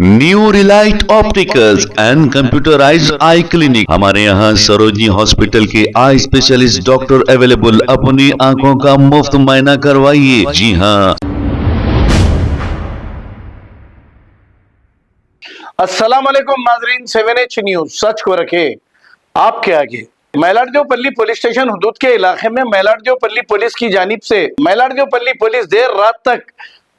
New Relight opticals and computerised I clinic. हमारे यहाँ Sarojini hospital के आई स्पेशलिस्ट डॉक्टर अवेलेबल। अपनी आंखों का मुफ्त मुआयना करवाइए। जी हाँ। अस्सलाम वालेकुम नाजरीन, 7H न्यूज सच को रखे आपके आगे। मैलारदेवपल्ली पुलिस स्टेशन हुदूद के इलाके में मैलारदेवपल्ली पुलिस की जानिब से मैलारदेवपल्ली पुलिस देर रात तक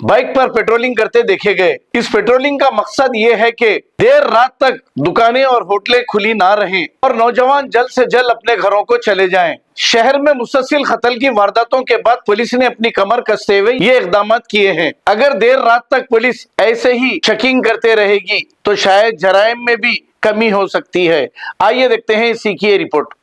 बाइक पर पेट्रोलिंग करते देखे गए। इस पेट्रोलिंग का मकसद ये है कि देर रात तक दुकानें और होटलें खुली ना रहें और नौजवान जल्द से जल्द अपने घरों को चले जाएं। शहर में मुसलसल कत्ल की वारदातों के बाद पुलिस ने अपनी कमर कसते हुए ये इकदाम किए हैं। अगर देर रात तक पुलिस ऐसे ही चेकिंग करते रहेगी तो शायद जराइम में भी कमी हो सकती है। आइए देखते हैं इसी की ये रिपोर्ट।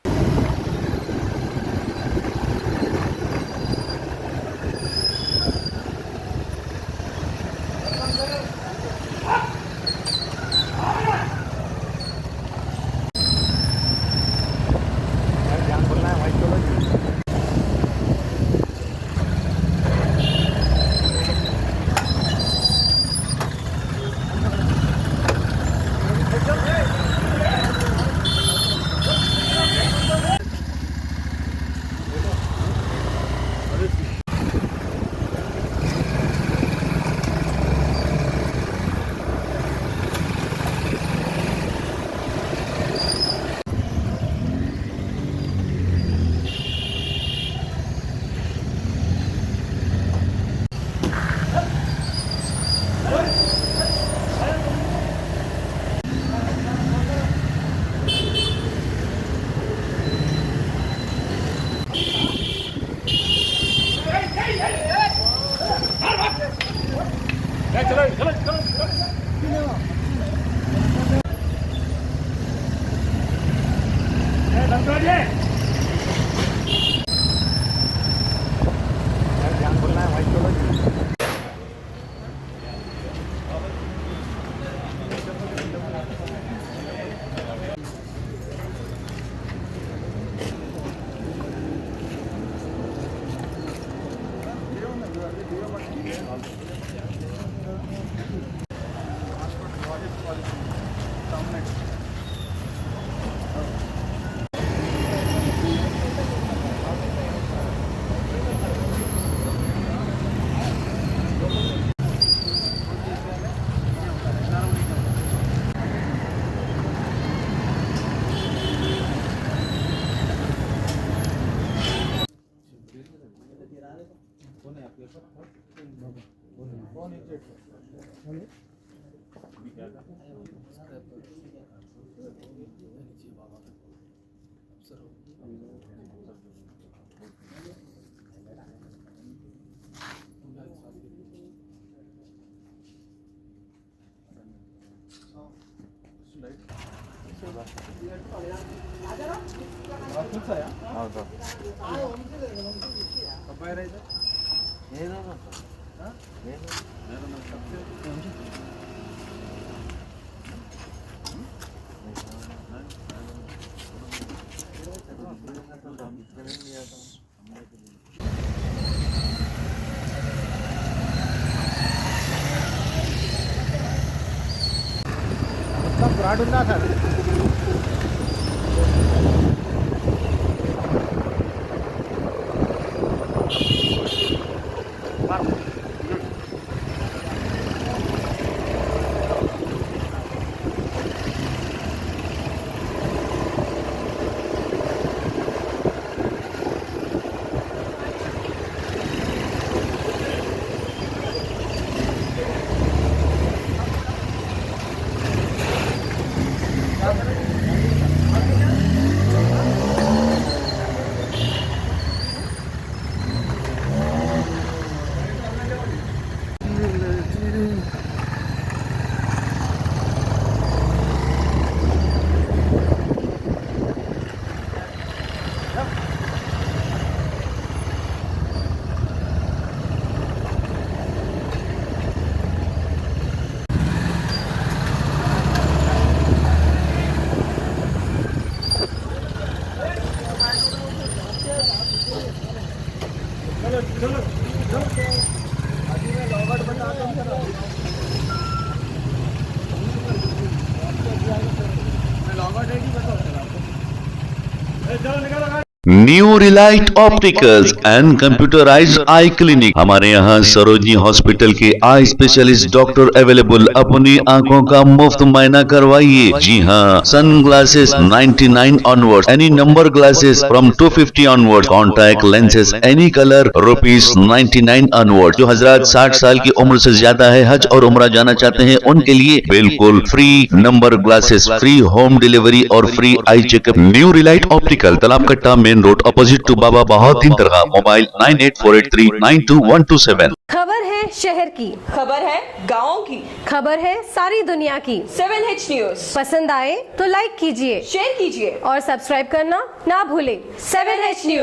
ब्राड ఉందా sir new Relight opticals and computerised I clinic. हमारे यहाँ सरोजनी हॉस्पिटल के आई स्पेशलिस्ट डॉक्टर अवेलेबल। अपनी आंखों का मुफ्त मायना करवाइए। जी हाँ, sunglasses 99 onward, any number glasses from 250 onward, contact lenses any colour ₹99 onward. जो हजरात 60 साल की उम्र से ज्यादा है, हज और उम्रा जाना चाहते हैं, उनके लिए बिल्कुल free number glasses, free home delivery और free eye checkup. New relight optical, Talab Katta, main road, opposite to Baba Bahauddin दरगाह। मोबाइल 9848392127। खबर है शहर की, खबर है गाँव की, खबर है सारी दुनिया की। 7H न्यूज पसंद आए तो लाइक कीजिए, शेयर कीजिए और सब्सक्राइब करना ना भूलें। 7H news.